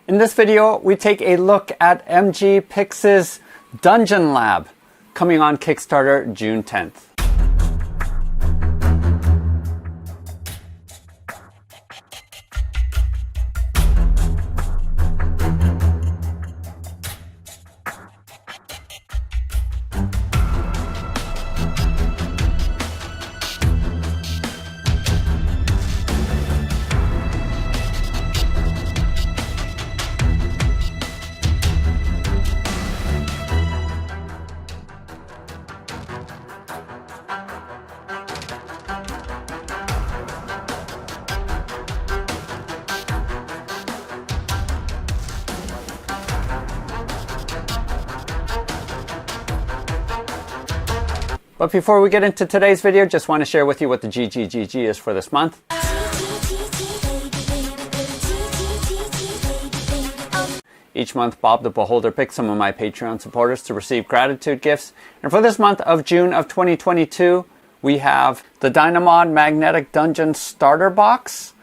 In this video, we take a look at MGPix's Dungeon Lab, coming on Kickstarter June 10th. But before we get into today's video, just want to share with you what the GGGG is for this month. Each month, Bob the Beholder picks some of my Patreon supporters to receive gratitude gifts. And for this month of June of 2022, we have the Dynamod Magnetic Dungeon Starter Box,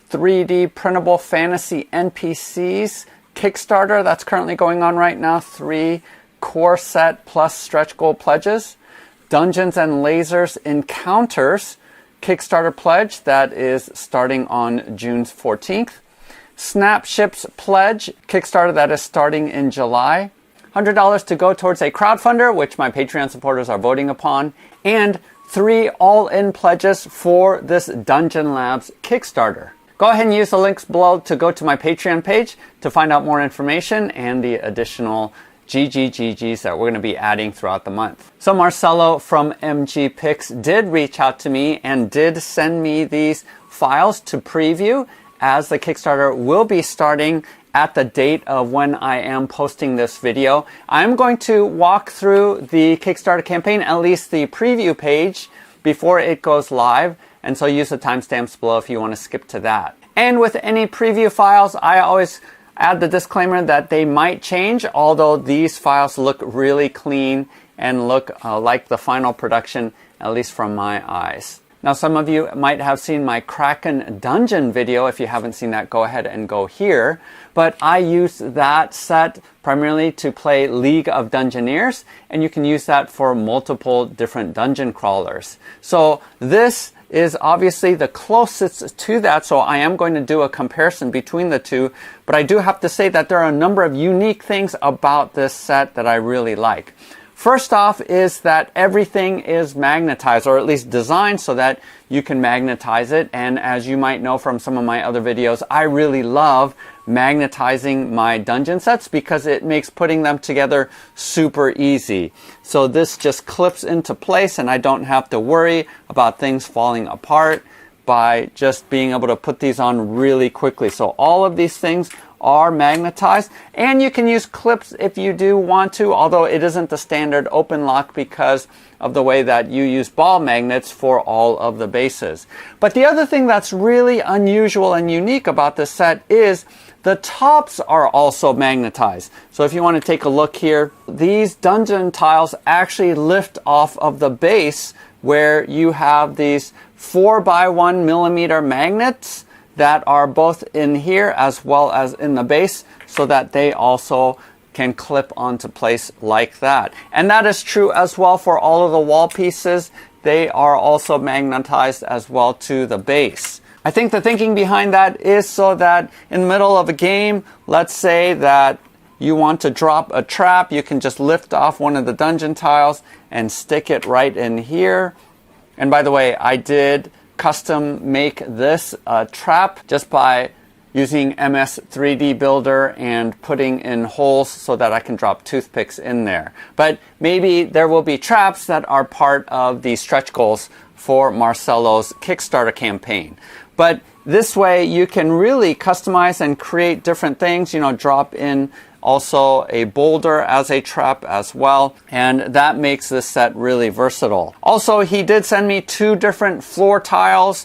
3D printable fantasy NPCs, Kickstarter that's currently going on right now, 3 core set plus stretch goal pledges, Dungeons and Lasers Encounters Kickstarter pledge that is starting on June 14th. Snapships pledge Kickstarter that is starting in July. $100 to go towards a crowdfunder, which my Patreon supporters are voting upon. And 3 all-in pledges for this Dungeon Labs Kickstarter. Go ahead and use the links below to go to my Patreon page to find out more information and the additional GGGGs that we're going to be adding throughout the month. So Marcelo from MGPix did reach out to me and did send me these files to preview, as the Kickstarter will be starting at the date of when I am posting this video. I'm going to walk through the Kickstarter campaign, at least the preview page, before it goes live, and so use the timestamps below if you want to skip to that. And with any preview files, I always add the disclaimer that they might change, although these files look really clean and look like the final production, at least from my eyes. Now, some of you might have seen my Kraken Dungeon video. If you haven't seen that, go ahead and go here. But I use that set primarily to play League of Dungeoneers, and you can use that for multiple different dungeon crawlers. So this is obviously the closest to that, so I am going to do a comparison between the two, but I do have to say that there are a number of unique things about this set that I really like. First off is that everything is magnetized, or at least designed so that you can magnetize it, and as you might know from some of my other videos, I really love magnetizing my dungeon sets because it makes putting them together super easy. So this just clips into place and I don't have to worry about things falling apart by just being able to put these on really quickly. So all of these things are magnetized, and you can use clips if you do want to, although it isn't the standard open lock because of the way that you use ball magnets for all of the bases. But the other thing that's really unusual and unique about this set is the tops are also magnetized. So if you want to take a look here, these dungeon tiles actually lift off of the base, where you have these 4x1 millimeter magnets that are both in here as well as in the base, so that they also can clip onto place like that. And that is true as well for all of the wall pieces. They are also magnetized as well to the base. I think the thinking behind that is so that in the middle of a game, let's say that you want to drop a trap, you can just lift off one of the dungeon tiles and stick it right in here. And by the way, I did custom make this trap just by using MS 3D Builder and putting in holes so that I can drop toothpicks in there. But maybe there will be traps that are part of the stretch goals for Marcelo's Kickstarter campaign. But this way you can really customize and create different things, drop in also a boulder as a trap as well, and that makes this set really versatile. Also, he did send me 2 different floor tiles.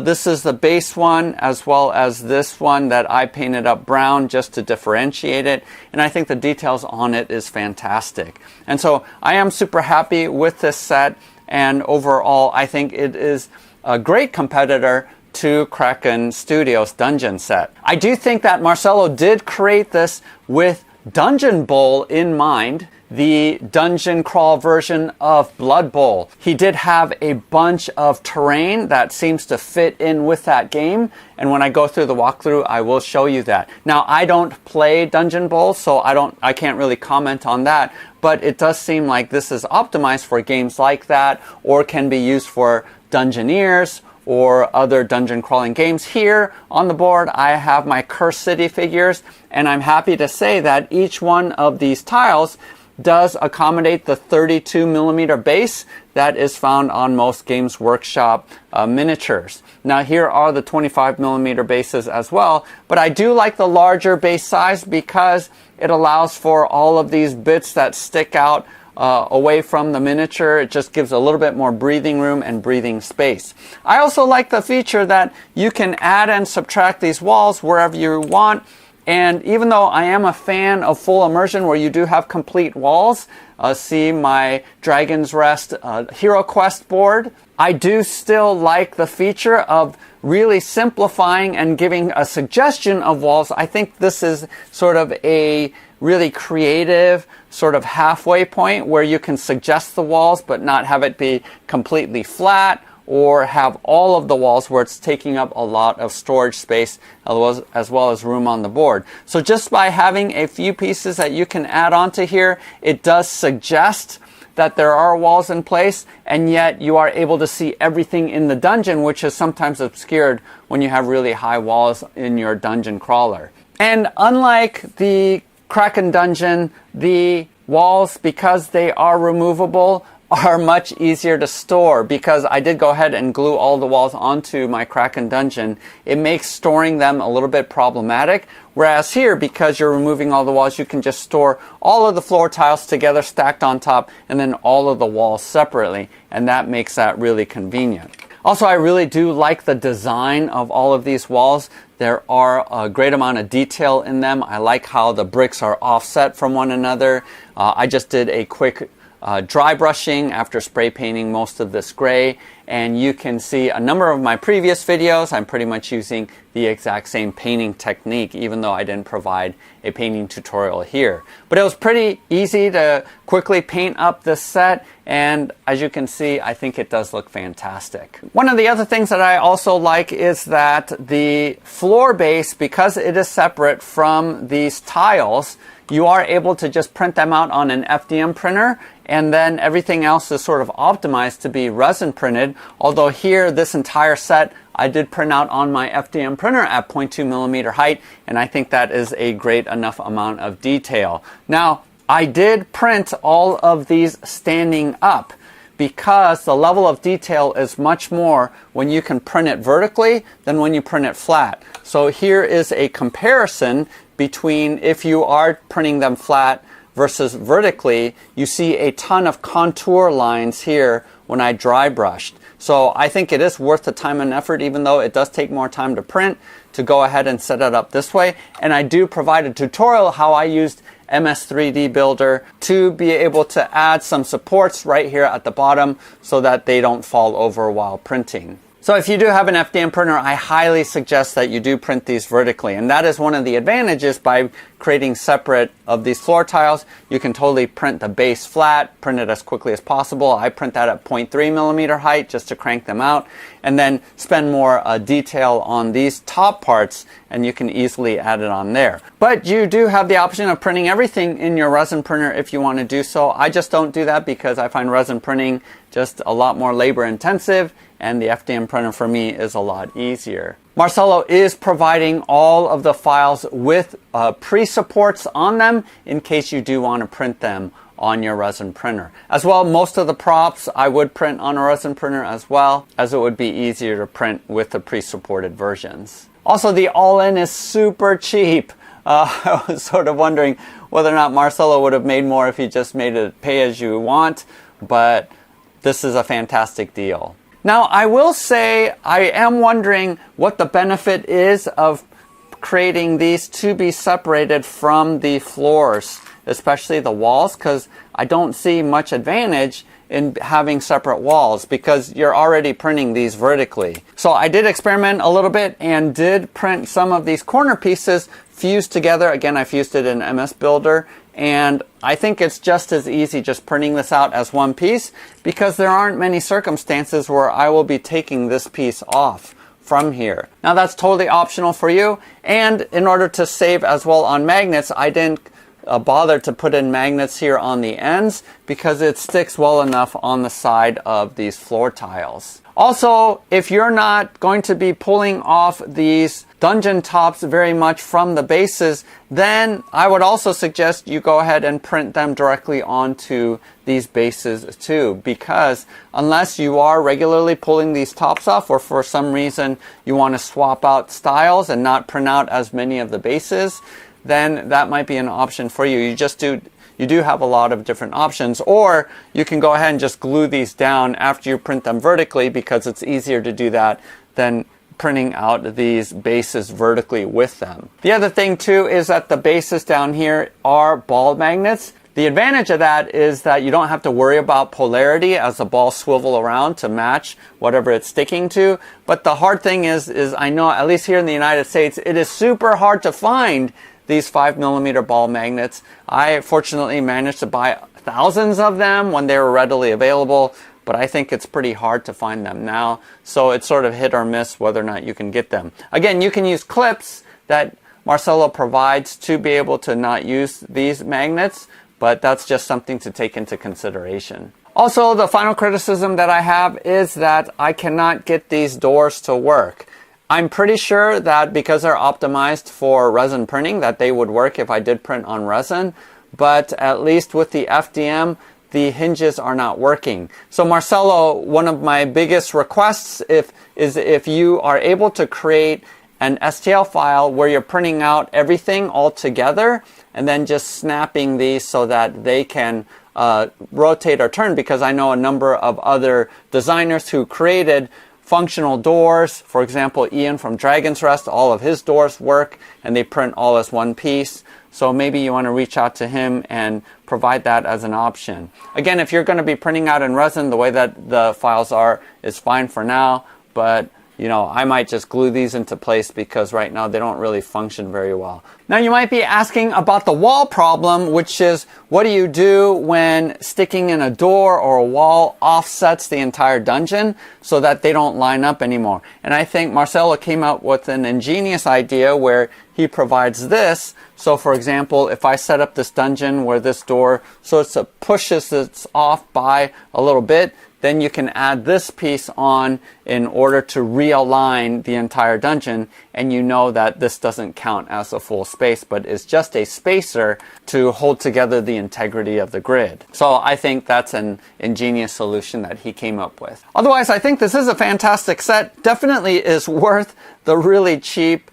This is the base one, as well as this one that I painted up brown just to differentiate it, and I think the details on it is fantastic. And so I am super happy with this set, and overall I think it is a great competitor to Kraken Studios dungeon set. I do think that Marcelo did create this with Dungeon Bowl in mind, the dungeon crawl version of Blood Bowl. He did have a bunch of terrain that seems to fit in with that game, and when I go through the walkthrough, I will show you that. Now, I don't play Dungeon Bowl, so I can't really comment on that, but it does seem like this is optimized for games like that, or can be used for Dungeoneers or other dungeon crawling games. Here on the board, I have my Cursed City figures, and I'm happy to say that each one of these tiles does accommodate the 32mm base that is found on most Games Workshop miniatures. Now, here are the 25mm bases as well, but I do like the larger base size because it allows for all of these bits that stick out away from the miniature. It just gives a little bit more breathing room and breathing space. I also like the feature that you can add and subtract these walls wherever you want. And even though I am a fan of full immersion where you do have complete walls, see my Dragon's Rest Hero Quest board, I do still like the feature of really simplifying and giving a suggestion of walls. I think this is sort of a really creative sort of halfway point where you can suggest the walls but not have it be completely flat, or have all of the walls where it's taking up a lot of storage space as well as room on the board. So just by having a few pieces that you can add onto here, it does suggest that there are walls in place, and yet you are able to see everything in the dungeon, which is sometimes obscured when you have really high walls in your dungeon crawler. And unlike the Kraken dungeon, the walls, because they are removable, are much easier to store. Because I did go ahead and glue all the walls onto my Kraken dungeon, it makes storing them a little bit problematic. Whereas here, because you're removing all the walls, you can just store all of the floor tiles together stacked on top, and then all of the walls separately, and that makes that really convenient. Also, I really do like the design of all of these walls. There are a great amount of detail in them. I like how the bricks are offset from one another. I just did a quick dry brushing after spray painting most of this gray, and you can see a number of my previous videos. I'm pretty much using the exact same painting technique, even though I didn't provide a painting tutorial here. But it was pretty easy to quickly paint up this set, and as you can see, I think it does look fantastic. One of the other things that I also like is that the floor base, because it is separate from these tiles, you are able to just print them out on an FDM printer, and then everything else is sort of optimized to be resin printed. Although here, this entire set I did print out on my FDM printer at 0.2mm height, and I think that is a great enough amount of detail. Now, I did print all of these standing up because the level of detail is much more when you can print it vertically than when you print it flat. So here is a comparison between if you are printing them flat versus vertically. You see a ton of contour lines here when I dry brushed. So I think it is worth the time and effort, even though it does take more time to print, to go ahead and set it up this way. And I do provide a tutorial how I used MS3D Builder to be able to add some supports right here at the bottom so that they don't fall over while printing. So if you do have an FDM printer, I highly suggest that you do print these vertically. And that is one of the advantages by creating separate of these floor tiles. You can totally print the base flat, print it as quickly as possible. I print that at 0.3mm height just to crank them out, and then spend more detail on these top parts, and you can easily add it on there. But you do have the option of printing everything in your resin printer if you want to do so. I just don't do that because I find resin printing just a lot more labor intensive, and the FDM printer for me is a lot easier. Marcelo is providing all of the files with pre-supports on them in case you do want to print them on your resin printer. As well, most of the props I would print on a resin printer as well, as it would be easier to print with the pre-supported versions. Also, the all-in is super cheap. I was sort of wondering whether or not Marcelo would have made more if he just made it pay as you want, but this is a fantastic deal. Now, I will say I am wondering what the benefit is of creating these to be separated from the floors, especially the walls, because I don't see much advantage in having separate walls because you're already printing these vertically. So I did experiment a little bit and did print some of these corner pieces fused together. Again, I fused it in MS Builder, and I think it's just as easy just printing this out as one piece because there aren't many circumstances where I will be taking this piece off from here. Now that's totally optional for you, and in order to save as well on magnets, I didn't bother to put in magnets here on the ends because it sticks well enough on the side of these floor tiles. Also, if you're not going to be pulling off these dungeon tops very much from the bases, then I would also suggest you go ahead and print them directly onto these bases too, because unless you are regularly pulling these tops off, or for some reason you want to swap out styles and not print out as many of the bases, then that might be an option for you. You do have a lot of different options, or you can go ahead and just glue these down after you print them vertically because it's easier to do that than printing out these bases vertically with them. The other thing too is that the bases down here are ball magnets. The advantage of that is that you don't have to worry about polarity as the balls swivel around to match whatever it's sticking to. But the hard thing is I know, at least here in the United States, it is super hard to find these 5mm ball magnets. I fortunately managed to buy thousands of them when they were readily available, but I think it's pretty hard to find them now. So it's sort of hit or miss whether or not you can get them. Again, you can use clips that Marcelo provides to be able to not use these magnets, but that's just something to take into consideration. Also, the final criticism that I have is that I cannot get these doors to work. I'm pretty sure that because they're optimized for resin printing that they would work if I did print on resin, but at least with the FDM, the hinges are not working. So Marcelo, one of my biggest requests is if you are able to create an STL file where you're printing out everything all together and then just snapping these so that they can rotate or turn, because I know a number of other designers who created functional doors. For example, Ian from Dragon's Rest, all of his doors work and they print all as one piece. So maybe you want to reach out to him and provide that as an option. Again, if you're going to be printing out in resin, the way that the files are is fine for now, but you know, I might just glue these into place because right now they don't really function very well. Now you might be asking about the wall problem, which is what do you do when sticking in a door or a wall offsets the entire dungeon so that they don't line up anymore? And I think Marcelo came up with an ingenious idea where he provides this. So for example, if I set up this dungeon where this door sort of pushes it off by a little bit, then you can add this piece on in order to realign the entire dungeon, and you know that this doesn't count as a full space, but is just a spacer to hold together the integrity of the grid. So I think that's an ingenious solution that he came up with. Otherwise, I think this is a fantastic set. Definitely is worth the really cheap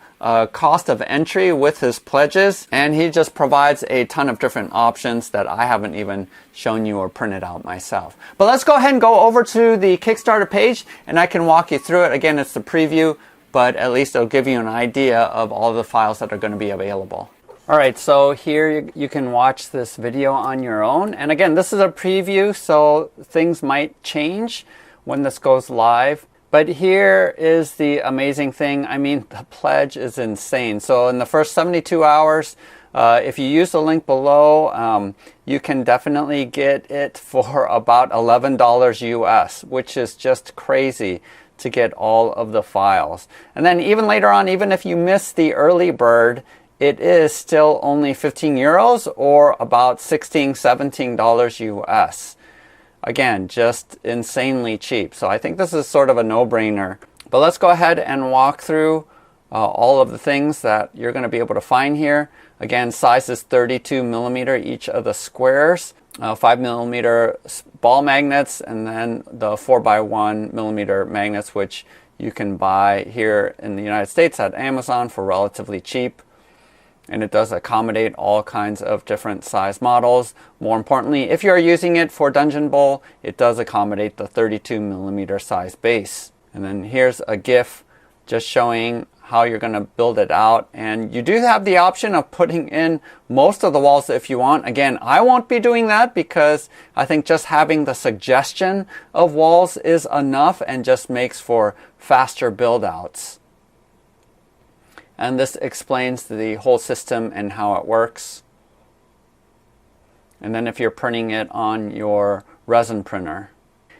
cost of entry with his pledges, and he just provides a ton of different options that I haven't even shown you or printed out myself. But let's go ahead and go over to the Kickstarter page and I can walk you through it. Again, it's the preview, but at least it'll give you an idea of all the files that are going to be available. Alright, so here you can watch this video on your own, and again, this is a preview, so things might change when this goes live. But here is the amazing thing. I mean, the pledge is insane. So in the first 72 hours, if you use the link below, you can definitely get it for about $11 US, which is just crazy to get all of the files. And then even later on, even if you miss the early bird, it is still only 15 euros or about $16, $17 US. Again, just insanely cheap. So I think this is sort of a no-brainer. But let's go ahead and walk through all of the things that you're going to be able to find here. Again, size is 32mm each of the squares, 5mm ball magnets, and then the 4x1mm magnets, which you can buy here in the United States at Amazon for relatively cheap. And it does accommodate all kinds of different size models. More importantly, if you're using it for Dungeon Bowl, it does accommodate the 32mm size base. And then here's a GIF just showing how you're going to build it out. And you do have the option of putting in most of the walls if you want. Again, I won't be doing that because I think just having the suggestion of walls is enough and just makes for faster build outs. And this explains the whole system and how it works. And then if you're printing it on your resin printer.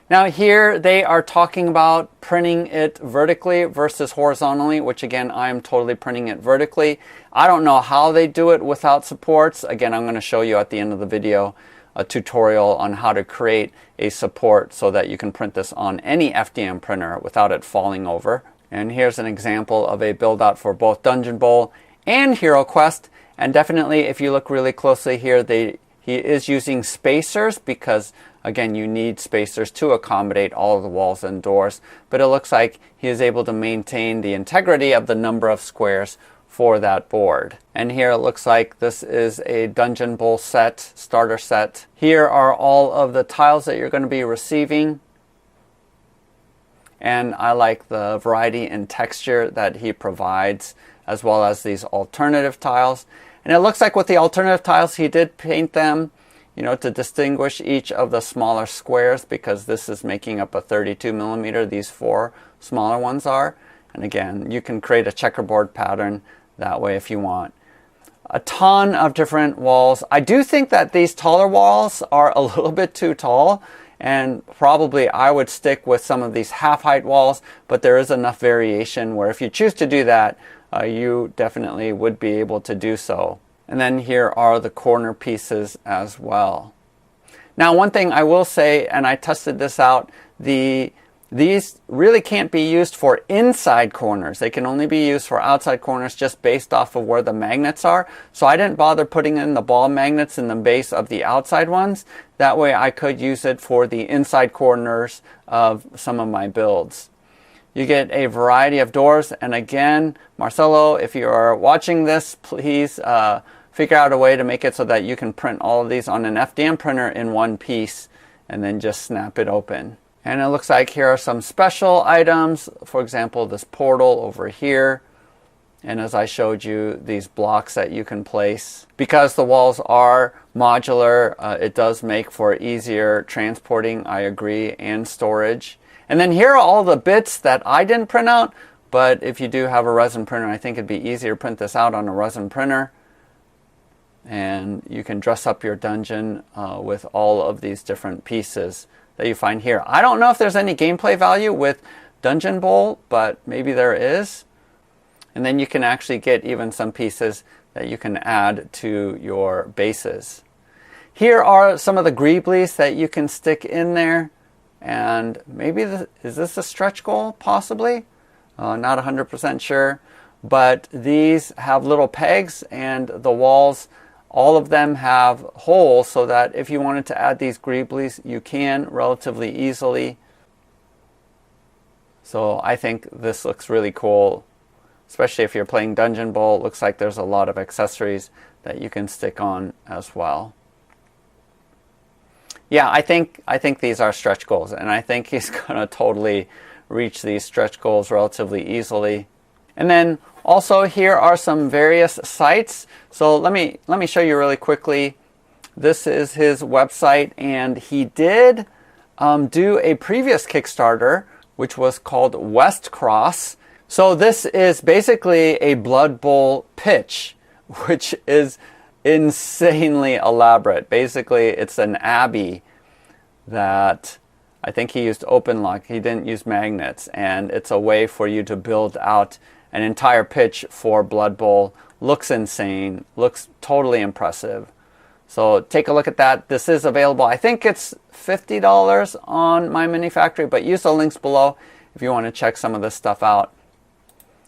Now here they are talking about printing it vertically versus horizontally, which again, I'm totally printing it vertically. I don't know how they do it without supports. Again, I'm going to show you at the end of the video a tutorial on how to create a support so that you can print this on any FDM printer without it falling over. And here's an example of a build out for both Dungeon Bowl and Hero Quest. And definitely if you look really closely here, he is using spacers because again, you need spacers to accommodate all of the walls and doors, but it looks like he is able to maintain the integrity of the number of squares for that board. And here it looks like this is a Dungeon Bowl set, starter set. Here are all of the tiles that you're going to be receiving. And I like the variety in texture that he provides, as well as these alternative tiles. And it looks like with the alternative tiles, he did paint them to distinguish each of the smaller squares, because this is making up a 32 millimeter, these 4 smaller ones are. And again, you can create a checkerboard pattern that way if you want. A ton of different walls. I do think that these taller walls are a little bit too tall, and probably I would stick with some of these half-height walls, but there is enough variation where if you choose to do that, you definitely would be able to do so. And then here are the corner pieces as well. Now, one thing I will say, and I tested this out, these really can't be used for inside corners. They can only be used for outside corners just based off of where the magnets are. So I didn't bother putting in the ball magnets in the base of the outside ones. That way I could use it for the inside corners of some of my builds. You get a variety of doors. And again, Marcelo, if you are watching this, please figure out a way to make it so that you can print all of these on an FDM printer in one piece and then just snap it open. And it looks like here are some special items. For example, this portal over here. And as I showed you, these blocks that you can place. Because the walls are modular, it does make for easier transporting, I agree, and storage. And then here are all the bits that I didn't print out. But if you do have a resin printer, I think it'd be easier to print this out on a resin printer. And you can dress up your dungeon with all of these different pieces that you find here. I don't know if there's any gameplay value with Dungeon Bowl, but maybe there is. And then you can actually get even some pieces that you can add to your bases. Here are some of the greeblies that you can stick in there. And maybe, is this a stretch goal? Possibly. Not 100% sure. But these have little pegs, and the walls, all of them have holes, so that if you wanted to add these greeblies, you can relatively easily. So I think this looks really cool, especially if you're playing Dungeon Bowl. It looks like there's a lot of accessories that you can stick on as well. Yeah, I think these are stretch goals, and I think he's going to totally reach these stretch goals relatively easily. And then also here are some various sites. So let me show you really quickly. This is his website, and he did do a previous Kickstarter, which was called West Cross. So this is basically a Blood Bowl pitch, which is insanely elaborate. Basically, it's an abbey that I think he used open lock. He didn't use magnets, and it's a way for you to build out an entire pitch for Blood Bowl. Looks insane, looks totally impressive. So take a look at that. This is available. I think it's $50 on My Mini Factory, but use the links below if you want to check some of this stuff out.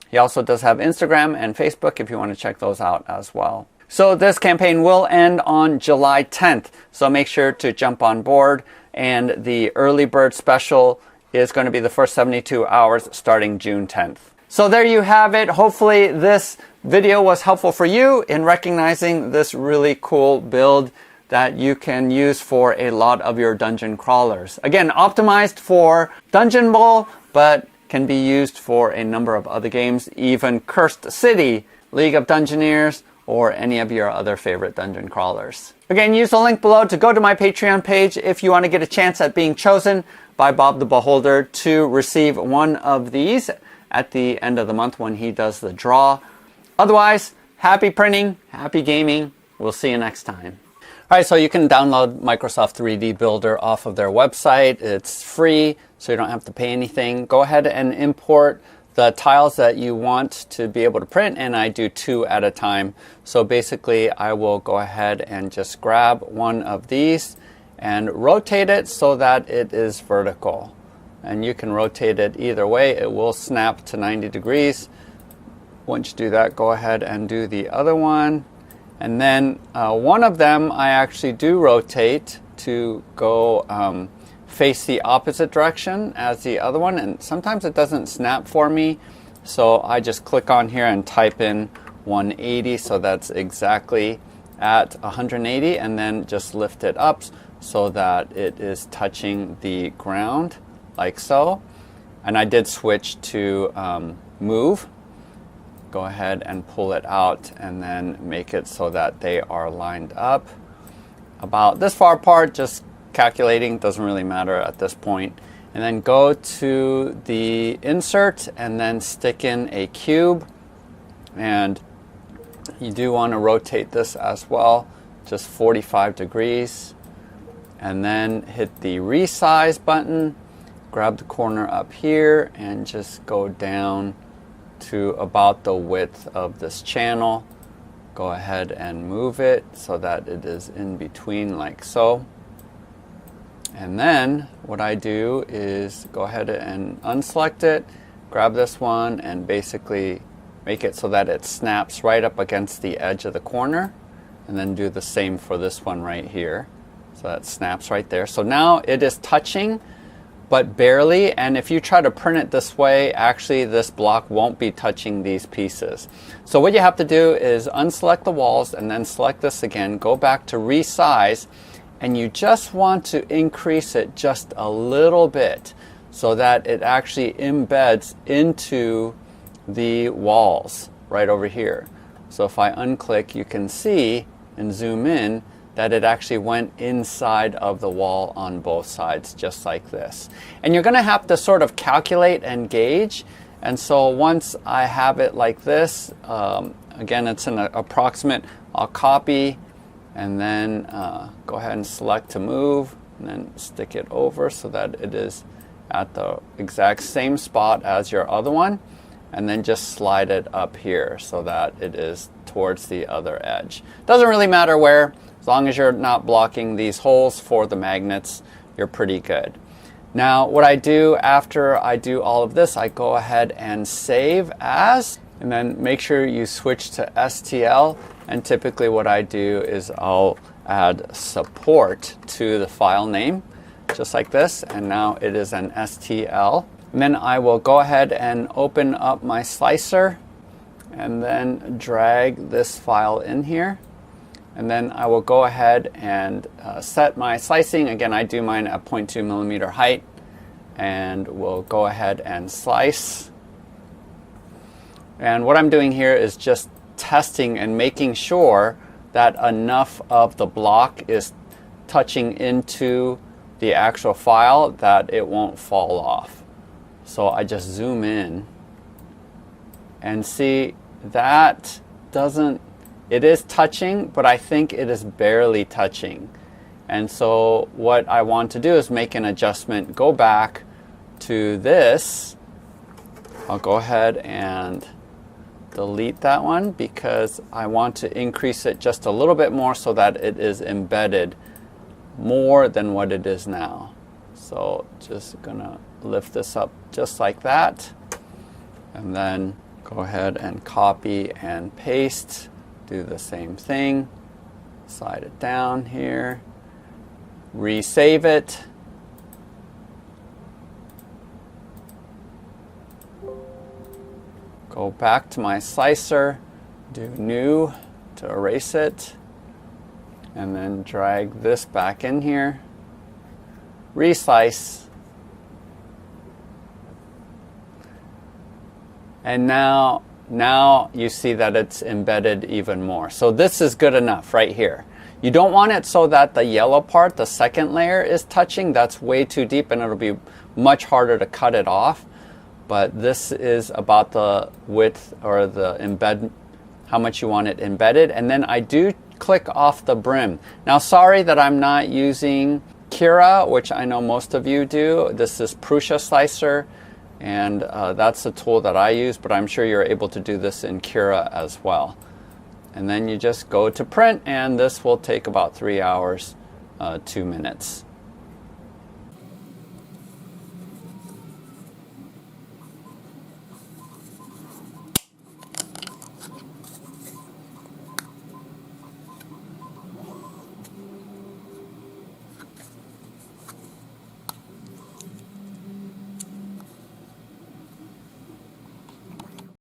He also does have Instagram and Facebook if you want to check those out as well. So this campaign will end on July 10th. So make sure to jump on board. And the early bird special is going to be the first 72 hours starting June 10th. So there you have it. Hopefully this video was helpful for you in recognizing this really cool build that you can use for a lot of your dungeon crawlers. Again, optimized for Dungeon Bowl, but can be used for a number of other games, even Cursed City, League of Dungeoneers, or any of your other favorite dungeon crawlers. Again, use the link below to go to my Patreon page if you want to get a chance at being chosen by Bob the Beholder to receive one of these at the end of the month when he does the draw. Otherwise, happy printing, happy gaming. We'll see you next time. All right, so you can download Microsoft 3D Builder off of their website. It's free, so you don't have to pay anything. Go ahead and import the tiles that you want to be able to print, and I do 2 at a time. So basically, I will go ahead and just grab one of these and rotate it so that it is vertical. And you can rotate it either way. It will snap to 90 degrees. Once you do that, go ahead and do the other one. And then one of them I actually do rotate to go face the opposite direction as the other one. And sometimes it doesn't snap for me. So I just click on here and type in 180. So that's exactly at 180. And then just lift it up so that it is touching the ground like so. And I did switch to move. Go ahead and pull it out and then make it so that they are lined up about this far apart. Just calculating, doesn't really matter at this point. And then go to the insert and then stick in a cube. And you do want to rotate this as well, just 45 degrees. And then hit the resize button, grab the corner up here and just go down to about the width of this channel. Go ahead and move it so that it is in between like so. And then what I do is go ahead and unselect it, grab this one and basically make it so that it snaps right up against the edge of the corner, and then do the same for this one right here. So that snaps right there. So now it is touching, but barely, and if you try to print it this way, actually this block won't be touching these pieces. So what you have to do is unselect the walls and then select this again, go back to resize, and you just want to increase it just a little bit so that it actually embeds into the walls right over here. So if I unclick, you can see and zoom in that it actually went inside of the wall on both sides, just like this. And you're gonna have to sort of calculate and gauge. And so once I have it like this, again, it's an approximate, I'll copy and then go ahead and select to move and then stick it over so that it is at the exact same spot as your other one. And then just slide it up here so that it is towards the other edge. Doesn't really matter where. As long as you're not blocking these holes for the magnets, you're pretty good. Now, what I do after I do all of this, I go ahead and save as, and then make sure you switch to STL. And typically what I do is I'll add support to the file name, just like this. And now it is an STL. And then I will go ahead and open up my slicer and then drag this file in here. And then I will go ahead and set my slicing. Again, I do mine at 0.2 millimeter height. And we'll go ahead and slice. And what I'm doing here is just testing and making sure that enough of the block is touching into the actual file that it won't fall off. So I just zoom in and see that it is touching, but I think it is barely touching. And so what I want to do is make an adjustment, go back to this. I'll go ahead and delete that one because I want to increase it just a little bit more so that it is embedded more than what it is now. So just gonna lift this up just like that, and then go ahead and copy and paste. Do the same thing, slide it down here, resave it, go back to my slicer, do new to erase it, and then drag this back in here, reslice, And now you see that it's embedded even more. So this is good enough right here. You don't want it so that the yellow part, the second layer, is touching. That's way too deep and it'll be much harder to cut it off. But this is about the width or the embed, how much you want it embedded. And then I do click off the brim. Now sorry that I'm not using Cura, which I know most of you do. This is Prusa Slicer, and that's the tool that I use, but I'm sure you're able to do this in Cura as well. And then you just go to print, and this will take about 3 hours, 2 minutes.